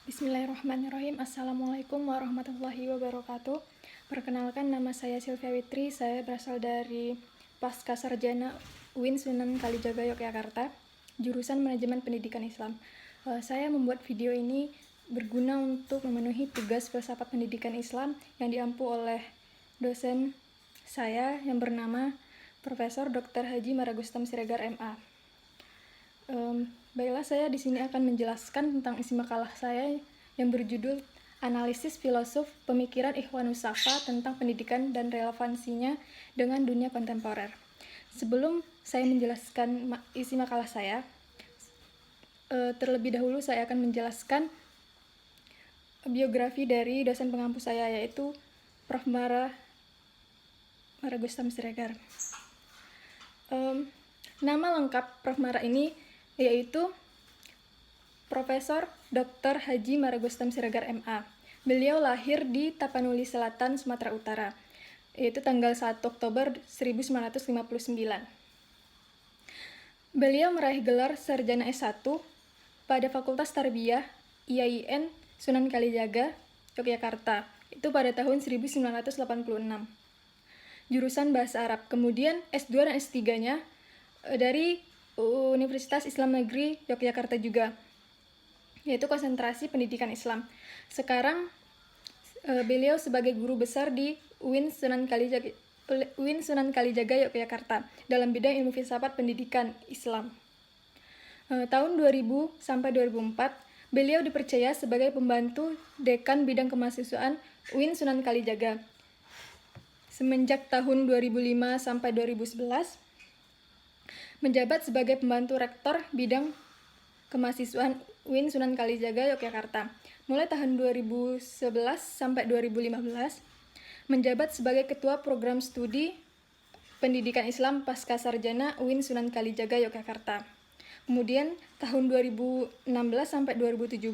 Bismillahirrahmanirrahim. Assalamualaikum warahmatullahi wabarakatuh. Perkenalkan, nama saya Sylvia Witri. Saya berasal dari Pasca Sarjana UIN Sunan Kalijaga, Yogyakarta, jurusan Manajemen Pendidikan Islam. Saya membuat video ini berguna untuk memenuhi tugas filsafat pendidikan Islam yang diampu oleh dosen saya yang bernama Profesor Dr. Haji Maragustam Siregar, MA. Baiklah, saya di sini akan menjelaskan tentang isi makalah saya yang berjudul Analisis Filosof Pemikiran Ikhwanus Shafa tentang Pendidikan dan Relevansinya dengan Dunia Kontemporer. Sebelum saya menjelaskan isi makalah saya, terlebih dahulu saya akan menjelaskan biografi dari dosen pengampu saya, yaitu Prof. Maragustam Siregar. Nama lengkap Prof. Mara ini yaitu Profesor Dr. Haji Maragustam Siregar, MA. Beliau lahir di Tapanuli Selatan, Sumatera Utara, yaitu tanggal 1 Oktober 1959. Beliau meraih gelar Sarjana S1 pada Fakultas Tarbiyah IAIN Sunan Kalijaga, Yogyakarta, itu pada tahun 1986. Jurusan Bahasa Arab. Kemudian S2 dan S3-nya dari Universitas Islam Negeri Yogyakarta juga, yaitu konsentrasi pendidikan Islam. Sekarang beliau sebagai guru besar di UIN Sunan Kalijaga Yogyakarta dalam bidang ilmu filsafat pendidikan Islam. Tahun 2000 sampai 2004 beliau dipercaya sebagai pembantu dekan bidang kemahasiswaan UIN Sunan Kalijaga. Semenjak tahun 2005 sampai 2011 menjabat sebagai pembantu rektor bidang kemahasiswaan UIN Sunan Kalijaga Yogyakarta. Mulai tahun 2011 sampai 2015 menjabat sebagai ketua program studi pendidikan Islam Pasca Sarjana UIN Sunan Kalijaga Yogyakarta. Kemudian tahun 2016 sampai 2017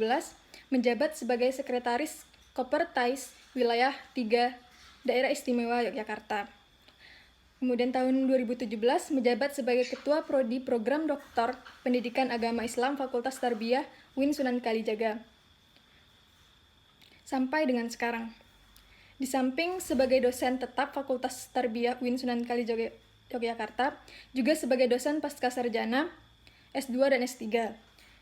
menjabat sebagai sekretaris Kopertais Wilayah 3 Daerah Istimewa Yogyakarta. Kemudian tahun 2017 menjabat sebagai Ketua Prodi Program Doktor Pendidikan Agama Islam Fakultas Tarbiyah UIN Sunan Kalijaga. Sampai dengan sekarang. Di samping sebagai dosen tetap Fakultas Tarbiyah UIN Sunan Kalijaga Yogyakarta, juga sebagai dosen pasca sarjana S2 dan S3.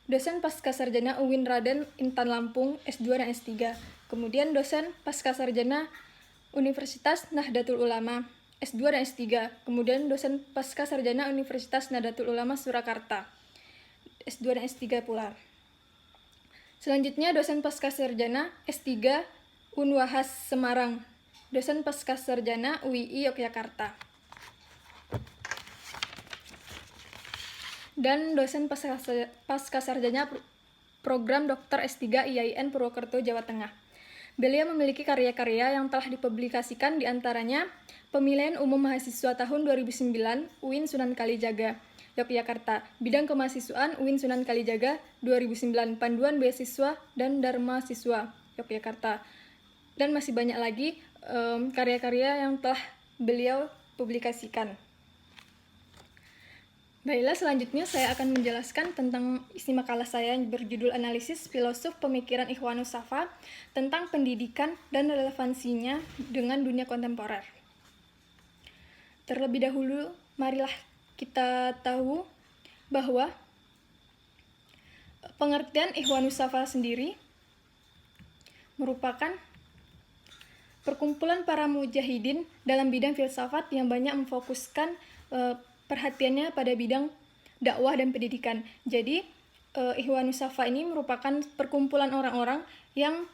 Dosen pasca sarjana UIN Raden Intan Lampung S2 dan S3. Kemudian dosen pasca sarjana Universitas Nahdlatul Ulama S2 dan S3, kemudian dosen pasca sarjana Universitas Nahdlatul Ulama Surakarta, S2 dan S3 pula. Selanjutnya dosen pasca sarjana S3 Unwahas Semarang, dosen pasca sarjana UII Yogyakarta. Dan dosen pasca sarjana program Doktor S3 IAIN Purwokerto, Jawa Tengah. Beliau memiliki karya-karya yang telah dipublikasikan, diantaranya Pemilihan Umum Mahasiswa tahun 2009 UIN Sunan Kalijaga, Yogyakarta, Bidang Kemahasiswaan UIN Sunan Kalijaga 2009, Panduan Beasiswa dan Dharma Siswa, Yogyakarta. Dan masih banyak lagi karya-karya yang telah beliau publikasikan. Baiklah, selanjutnya saya akan menjelaskan tentang isi makalah saya yang berjudul Analisis Filosof Pemikiran Ikhwanus Shafa tentang Pendidikan dan Relevansinya dengan Dunia Kontemporer. Terlebih dahulu, marilah kita tahu bahwa pengertian Ikhwanus Shafa sendiri merupakan perkumpulan para mujahidin dalam bidang filsafat yang banyak memfokuskan perhatiannya pada bidang dakwah dan pendidikan. Jadi, Ikhwanus Shafa ini merupakan perkumpulan orang-orang yang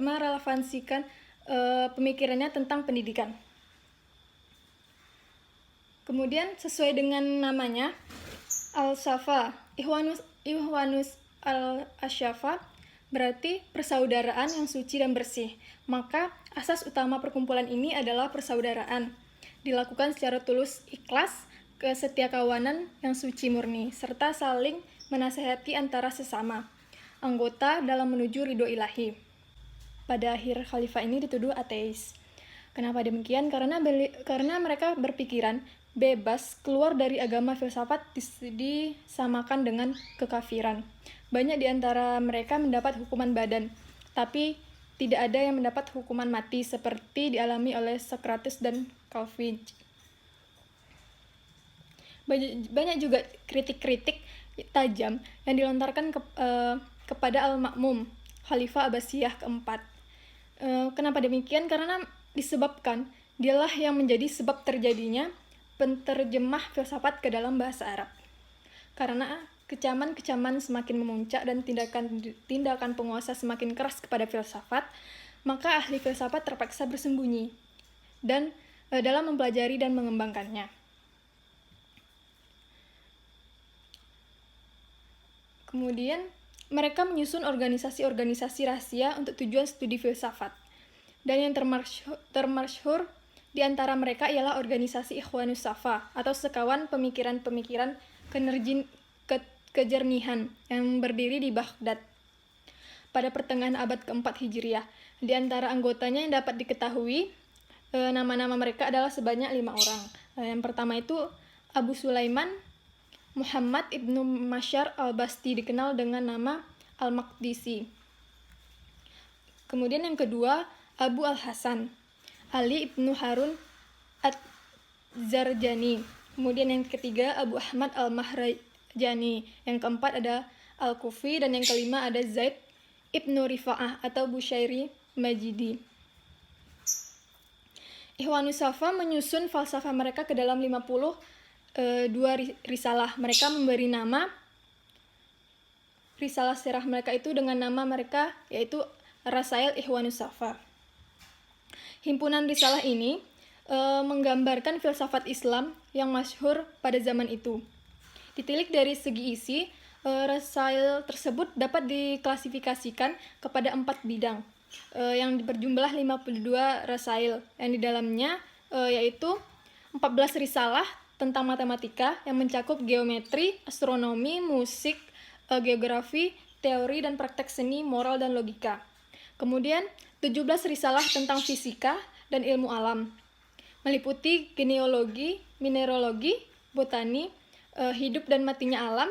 merelevansikan pemikirannya tentang pendidikan. Kemudian, sesuai dengan namanya, Al-Shafa, Ikhwanus Al-Shafa berarti persaudaraan yang suci dan bersih. Maka asas utama perkumpulan ini adalah persaudaraan, dilakukan secara tulus ikhlas, kesetiakawanan yang suci murni, serta saling menasehati antara sesama anggota dalam menuju ridho ilahi. Pada akhir khalifah ini dituduh ateis. Kenapa demikian? Karena mereka berpikiran bebas keluar dari agama filsafat disamakan dengan kekafiran. Banyak di antara mereka mendapat hukuman badan, tapi tidak ada yang mendapat hukuman mati seperti dialami oleh Socrates dan Calvin. Banyak juga kritik-kritik tajam yang dilontarkan kepada Al-Ma'mum, Khalifah Abbasiyah keempat. Kenapa demikian? Karena disebabkan dialah yang menjadi sebab terjadinya penterjemah filsafat ke dalam bahasa Arab. Karena kecaman-kecaman semakin memuncak dan tindakan penguasa semakin keras kepada filsafat, maka ahli filsafat terpaksa bersembunyi dan dalam mempelajari dan mengembangkannya. Kemudian, mereka menyusun organisasi-organisasi rahasia untuk tujuan studi filsafat. Dan yang termasyhur di antara mereka ialah organisasi Ikhwanus Safa atau sekawan pemikiran-pemikiran kejernihan yang berdiri di Baghdad pada pertengahan abad keempat Hijriah. Di antara anggotanya yang dapat diketahui, nama-nama mereka adalah sebanyak 5 orang. Yang pertama itu Abu Sulaiman Muhammad ibnu Masyar al-Basti, dikenal dengan nama Al-Maqdisi. Kemudian yang kedua, Abu al-Hasan Ali ibnu Harun At-Zarjani. Kemudian yang ketiga, Abu Ahmad al-Mahrajani. Yang keempat ada Al-Kufi, dan yang kelima ada Zaid ibnu Rifa'ah atau Bushairi Majidi. Ikhwanus Safa menyusun falsafah mereka ke dalam 52 risalah. Mereka memberi nama risalah sirah mereka itu dengan nama mereka, yaitu Rasail Ikhwanus Safa. Himpunan risalah ini menggambarkan filsafat Islam yang masyhur pada zaman itu. Ditilik dari segi isi, Rasail tersebut dapat diklasifikasikan kepada 4 bidang yang berjumlah 52 rasail, yang di dalamnya yaitu 14 risalah tentang matematika yang mencakup geometri, astronomi, musik, geografi, teori dan praktek seni, moral dan logika. Kemudian 17 risalah tentang fisika dan ilmu alam, meliputi genealogi, mineralogi, botani, hidup dan matinya alam,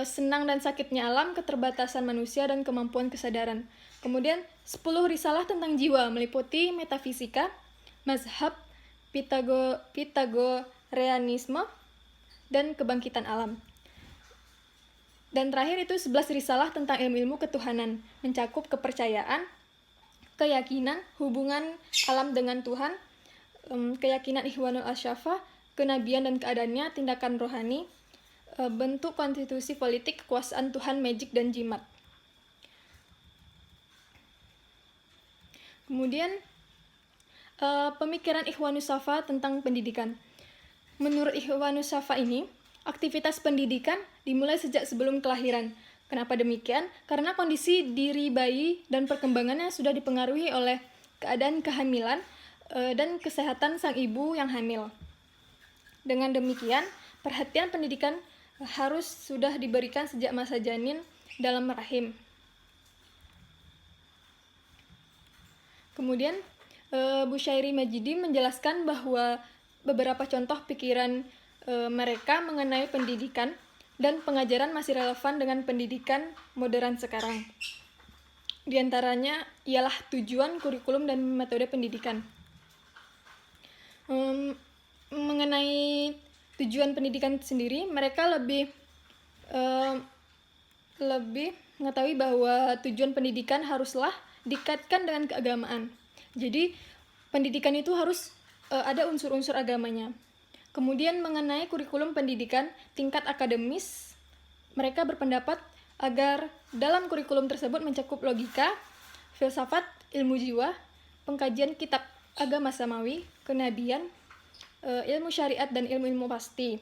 senang dan sakitnya alam, keterbatasan manusia dan kemampuan kesadaran. Kemudian 10 risalah tentang jiwa, meliputi metafisika, mazhab, Pitagoreanisme, dan kebangkitan alam. Dan terakhir itu 11 risalah tentang ilmu-ilmu ketuhanan, mencakup kepercayaan, keyakinan, hubungan alam dengan Tuhan, keyakinan Ikhwanul Asyafa, kenabian dan keadaannya, tindakan rohani, bentuk konstitusi politik, kekuasaan Tuhan, magic, dan jimat. Kemudian pemikiran Ikhwanus Safa tentang pendidikan. Menurut Ikhwanus Safa ini, aktivitas pendidikan dimulai sejak sebelum kelahiran. Kenapa demikian? Karena kondisi diri bayi dan perkembangannya sudah dipengaruhi oleh keadaan kehamilan dan kesehatan sang ibu yang hamil. Dengan demikian, perhatian pendidikan harus sudah diberikan sejak masa janin dalam rahim. Kemudian, Bushairi Majidi menjelaskan bahwa beberapa contoh pikiran mereka mengenai pendidikan dan pengajaran masih relevan dengan pendidikan modern sekarang. Di antaranya ialah tujuan, kurikulum, dan metode pendidikan. Mengenai tujuan pendidikan sendiri, mereka lebih mengetahui bahwa tujuan pendidikan haruslah dikaitkan dengan keagamaan. Jadi, pendidikan itu harus ada unsur-unsur agamanya. Kemudian mengenai kurikulum pendidikan tingkat akademis, mereka berpendapat agar dalam kurikulum tersebut mencakup logika, filsafat, ilmu jiwa, pengkajian kitab agama samawi, kenabian, ilmu syariat, dan ilmu-ilmu pasti.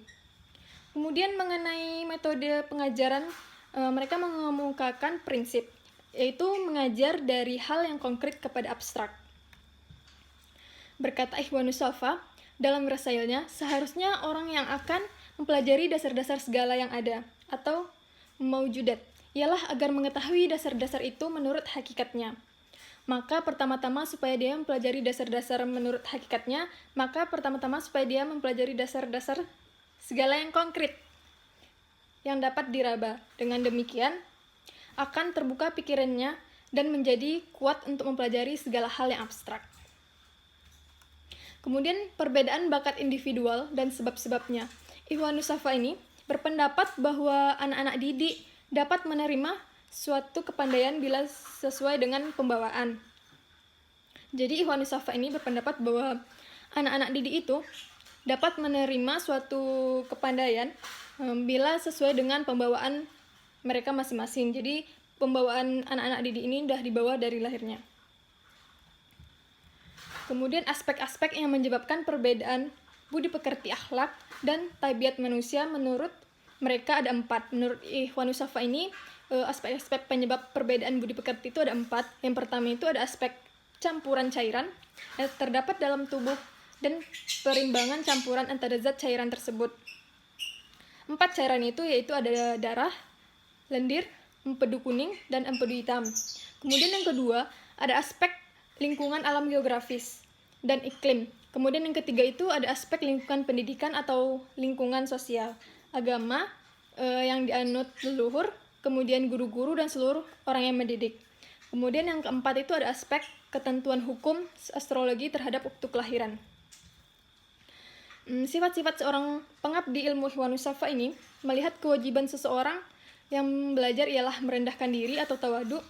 Kemudian mengenai metode pengajaran, mereka mengemukakan prinsip, yaitu mengajar dari hal yang konkret kepada abstrak. Berkata Ikhwanus Safa dalam rasailnya, seharusnya orang yang akan mempelajari dasar-dasar segala yang ada, atau maujudat, ialah agar mengetahui dasar-dasar itu menurut hakikatnya. Maka pertama-tama supaya dia mempelajari dasar-dasar menurut hakikatnya, maka pertama-tama supaya dia mempelajari dasar-dasar segala yang konkret yang dapat diraba. Dengan demikian, akan terbuka pikirannya dan menjadi kuat untuk mempelajari segala hal yang abstrak. Kemudian perbedaan bakat individual dan sebab-sebabnya. Ikhwanus Shafa ini berpendapat bahwa anak-anak didik dapat menerima suatu kepandaian bila sesuai dengan pembawaan. Jadi Ikhwanus Shafa ini berpendapat bahwa anak-anak didik itu dapat menerima suatu kepandaian bila sesuai dengan pembawaan mereka masing-masing. Jadi pembawaan anak-anak didik ini sudah dibawa dari lahirnya. Kemudian aspek-aspek yang menyebabkan perbedaan budi pekerti akhlak dan tabiat manusia menurut mereka ada 4. Menurut Ikhwanus Shafa ini aspek-aspek penyebab perbedaan budi pekerti itu ada 4. Yang pertama itu ada aspek campuran cairan yang terdapat dalam tubuh dan perimbangan campuran antara zat cairan tersebut. 4 cairan itu yaitu ada darah, lendir, empedu kuning, dan empedu hitam. Kemudian yang kedua ada aspek lingkungan alam geografis dan iklim. Kemudian yang ketiga itu ada aspek lingkungan pendidikan atau lingkungan sosial, agama yang dianut leluhur, kemudian guru-guru dan seluruh orang yang mendidik. Kemudian yang keempat itu ada aspek ketentuan hukum astrologi terhadap waktu kelahiran. Sifat-sifat seorang pengabdi ilmu Ikhwanus Shafa ini melihat kewajiban seseorang yang belajar ialah merendahkan diri atau tawadu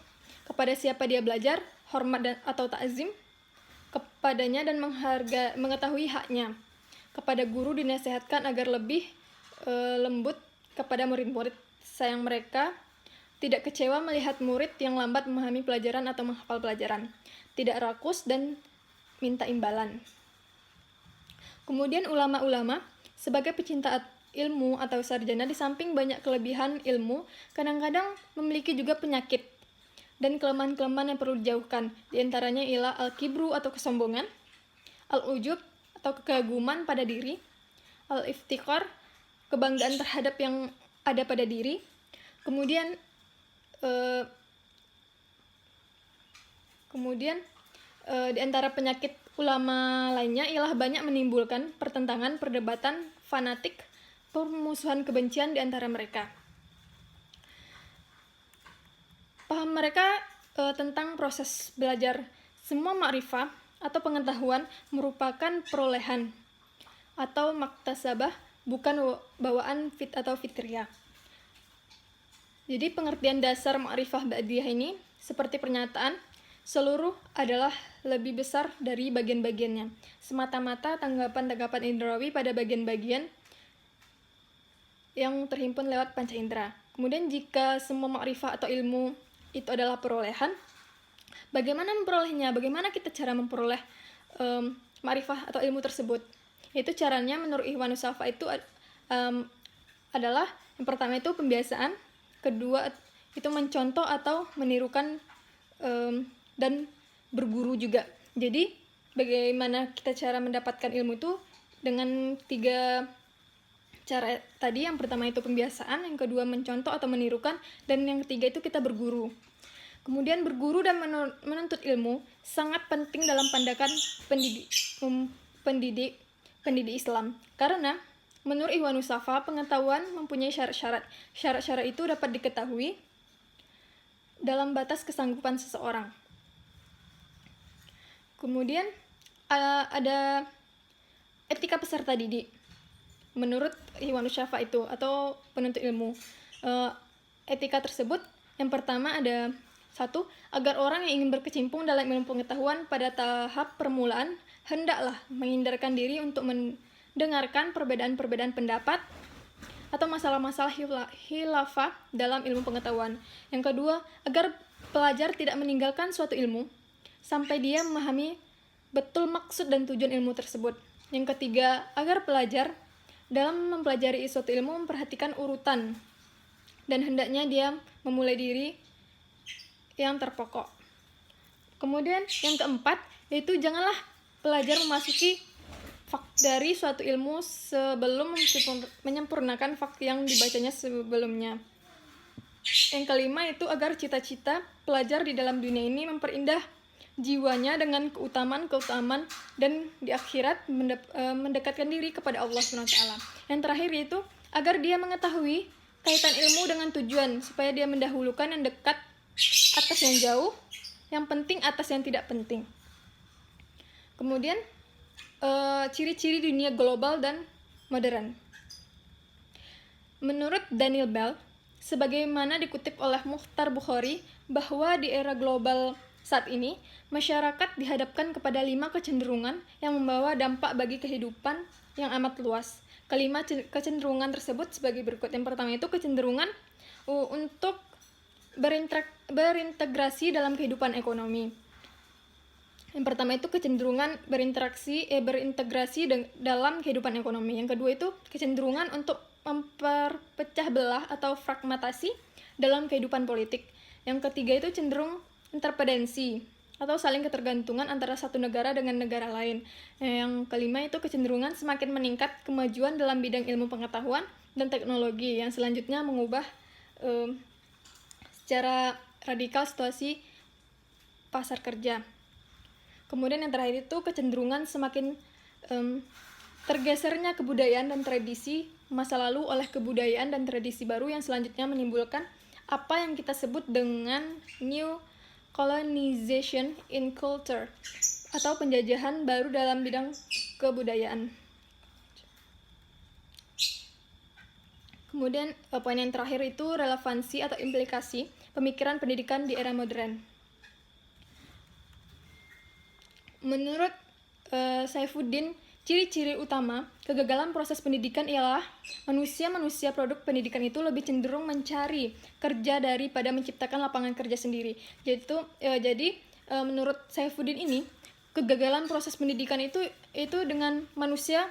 kepada siapa dia belajar, hormat atau ta'zim kepadanya dan mengetahui haknya. Kepada guru dinasihatkan agar lebih lembut kepada murid-murid, sayang mereka, tidak kecewa melihat murid yang lambat memahami pelajaran atau menghafal pelajaran, tidak rakus dan minta imbalan. Kemudian ulama-ulama sebagai pecinta ilmu atau sarjana di samping banyak kelebihan ilmu, kadang-kadang memiliki juga penyakit dan kelemahan-kelemahan yang perlu dijauhkan. Di antaranya ialah al-kibru atau kesombongan, al-ujub atau kekaguman pada diri, al-iftiqar, kebanggaan terhadap yang ada pada diri. Kemudian di antara penyakit ulama lainnya ialah banyak menimbulkan pertentangan, perdebatan, fanatik, permusuhan, kebencian di antara mereka. Paham mereka tentang proses belajar. Semua ma'rifah atau pengetahuan merupakan perolehan atau maktasabah, bukan bawaan atau fitriyah. Jadi pengertian dasar ma'rifah ba'diyah ini seperti pernyataan seluruh adalah lebih besar dari bagian-bagiannya, semata-mata tanggapan-tanggapan indrawi pada bagian-bagian yang terhimpun lewat panca indera. Kemudian jika semua ma'rifah atau ilmu itu adalah perolehan, bagaimana memperolehnya? Bagaimana kita cara memperoleh ma'rifah atau ilmu tersebut? Yaitu caranya menurut Ikhwanus Shafa itu adalah yang pertama itu pembiasaan, kedua itu mencontoh atau menirukan dan berguru juga. Jadi bagaimana kita cara mendapatkan ilmu itu dengan 3 cara tadi. Yang pertama itu pembiasaan, yang kedua mencontoh atau menirukan, dan yang ketiga itu kita berguru. Kemudian berguru dan menuntut ilmu sangat penting dalam pandangan pendidik Islam. Karena menurut Ikhwanus Shafa, pengetahuan mempunyai syarat-syarat. Syarat-syarat itu dapat diketahui dalam batas kesanggupan seseorang. Kemudian ada etika peserta didik. Menurut Ikhwanus Shafa itu atau penuntut ilmu, etika tersebut yang pertama ada 1. Agar orang yang ingin berkecimpung dalam ilmu pengetahuan pada tahap permulaan hendaklah menghindarkan diri untuk mendengarkan perbedaan-perbedaan pendapat atau masalah-masalah khilafah dalam ilmu pengetahuan. Yang kedua, agar pelajar tidak meninggalkan suatu ilmu sampai dia memahami betul maksud dan tujuan ilmu tersebut. Yang ketiga, agar pelajar dalam mempelajari suatu ilmu memperhatikan urutan dan hendaknya dia memulai diri yang terpokok. Kemudian yang keempat, yaitu janganlah pelajar memasuki fak dari suatu ilmu sebelum menyempurnakan fak yang dibacanya sebelumnya. Yang kelima itu agar cita-cita pelajar di dalam dunia ini memperindah jiwanya dengan keutamaan-keutamaan, dan di akhirat mendekatkan diri kepada Allah SWT. Yang terakhir yaitu agar dia mengetahui kaitan ilmu dengan tujuan, supaya dia mendahulukan yang dekat atas yang jauh, yang penting atas yang tidak penting. Kemudian ciri-ciri dunia global dan modern. Menurut Daniel Bell, sebagaimana dikutip oleh Mukhtar Bukhari, bahwa di era global saat ini, masyarakat dihadapkan kepada 5 kecenderungan yang membawa dampak bagi kehidupan yang amat luas. Kelima kecenderungan tersebut sebagai berikut. Yang pertama itu kecenderungan untuk berintegrasi dalam kehidupan ekonomi. Yang pertama itu kecenderungan berintegrasi dalam kehidupan ekonomi. Yang kedua itu kecenderungan untuk memperpecah belah atau fragmentasi dalam kehidupan politik. Yang ketiga itu cenderung interdependensi atau saling ketergantungan antara satu negara dengan negara lain. Yang kelima itu kecenderungan semakin meningkat kemajuan dalam bidang ilmu pengetahuan dan teknologi, yang selanjutnya mengubah secara radikal situasi pasar kerja. Kemudian yang terakhir itu kecenderungan semakin tergesernya kebudayaan dan tradisi masa lalu oleh kebudayaan dan tradisi baru, yang selanjutnya menimbulkan apa yang kita sebut dengan new colonization in culture atau penjajahan baru dalam bidang kebudayaan. Kemudian poin yang terakhir itu relevansi atau implikasi pemikiran pendidikan di era modern. Menurut Saifuddin, ciri-ciri utama kegagalan proses pendidikan ialah manusia produk pendidikan itu lebih cenderung mencari kerja daripada menciptakan lapangan kerja sendiri. Jadi menurut Saifuddin ini, kegagalan proses pendidikan itu dengan manusia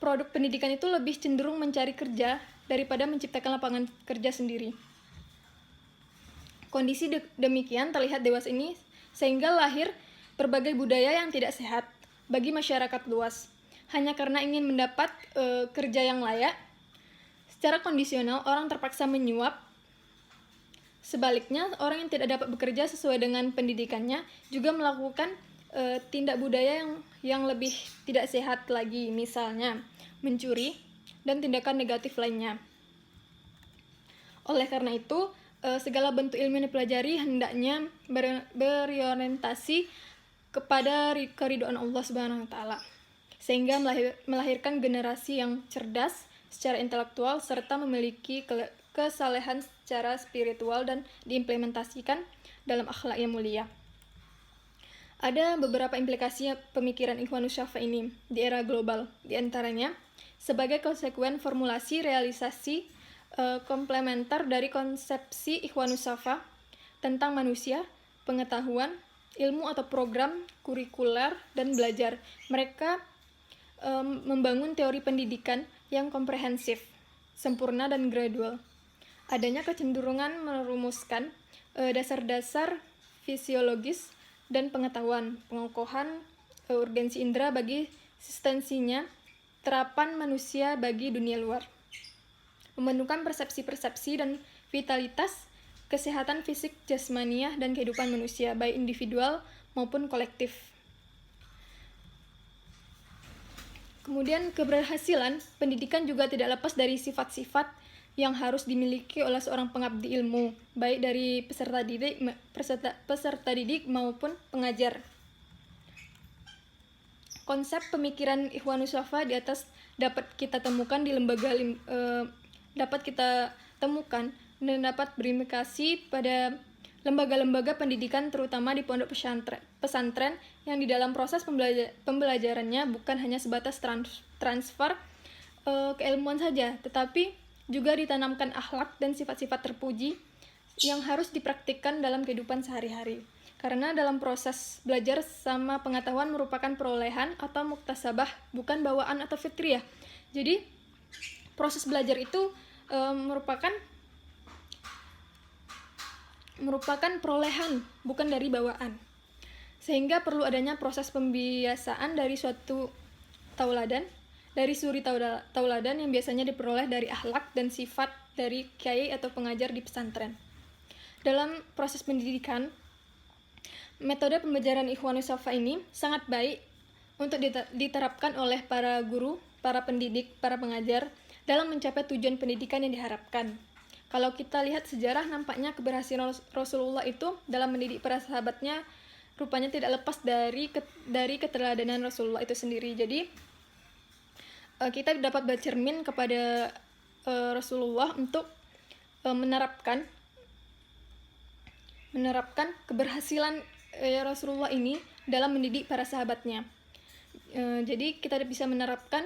produk pendidikan itu lebih cenderung mencari kerja daripada menciptakan lapangan kerja sendiri. Kondisi demikian terlihat dewasa ini sehingga lahir berbagai budaya yang tidak sehat bagi masyarakat luas. Hanya karena ingin mendapat kerja yang layak, secara kondisional orang terpaksa menyuap. Sebaliknya, orang yang tidak dapat bekerja sesuai dengan pendidikannya juga melakukan tindak budaya yang lebih tidak sehat lagi, misalnya mencuri dan tindakan negatif lainnya. Oleh karena itu, segala bentuk ilmu yang dipelajari hendaknya berorientasi kepada keridhaan Allah Subhanahu wa taala, sehingga melahirkan generasi yang cerdas secara intelektual serta memiliki kesalehan secara spiritual dan diimplementasikan dalam akhlak yang mulia. Ada beberapa implikasi pemikiran Ikhwanus Syafa ini di era global, di antaranya sebagai konsekuen formulasi realisasi komplementer dari konsepsi Ikhwanus Syafa tentang manusia, pengetahuan, ilmu atau program kurikuler dan belajar. Mereka membangun teori pendidikan yang komprehensif, sempurna dan gradual. Adanya kecenderungan merumuskan dasar-dasar fisiologis dan pengetahuan, pengokohan urgensi indera bagi eksistensinya terapan manusia bagi dunia luar. Membentukkan persepsi-persepsi dan vitalitas kesehatan fisik jasmaniah dan kehidupan manusia, baik individual maupun kolektif. Kemudian keberhasilan pendidikan juga tidak lepas dari sifat-sifat yang harus dimiliki oleh seorang pengabdi ilmu, baik dari peserta didik maupun pengajar. Konsep pemikiran Ikhwanus Syafa di atas dapat kita temukan di dan dapat berimplikasi pada lembaga-lembaga pendidikan, terutama di pondok pesantren yang di dalam proses pembelajarannya bukan hanya sebatas transfer keilmuan saja, tetapi juga ditanamkan akhlak dan sifat-sifat terpuji yang harus dipraktikkan dalam kehidupan sehari-hari. Karena dalam proses belajar sama pengetahuan merupakan perolehan atau muktasabah, bukan bawaan atau fitriyah. Jadi proses belajar itu merupakan perolehan, bukan dari bawaan. Sehingga perlu adanya proses pembiasaan dari suatu tauladan, dari suri tauladan yang biasanya diperoleh dari akhlak dan sifat dari kiai atau pengajar di pesantren. Dalam proses pendidikan, Metode pembelajaran Ikhwanus Shafa ini sangat baik untuk diterapkan oleh para guru, para pendidik, para pengajar dalam mencapai tujuan pendidikan yang diharapkan. Kalau kita lihat sejarah, nampaknya keberhasilan Rasulullah itu dalam mendidik para sahabatnya rupanya tidak lepas dari keteladanan Rasulullah itu sendiri. Jadi kita dapat bercermin kepada Rasulullah untuk menerapkan keberhasilan Rasulullah ini dalam mendidik para sahabatnya. Jadi kita bisa menerapkan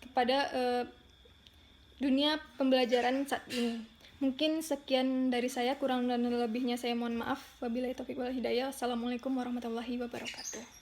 kepada dunia pembelajaran saat ini. Mungkin sekian dari saya, kurang dan lebihnya saya mohon maaf. Wabillahi taufiq wal hidayah. Assalamualaikum warahmatullahi wabarakatuh.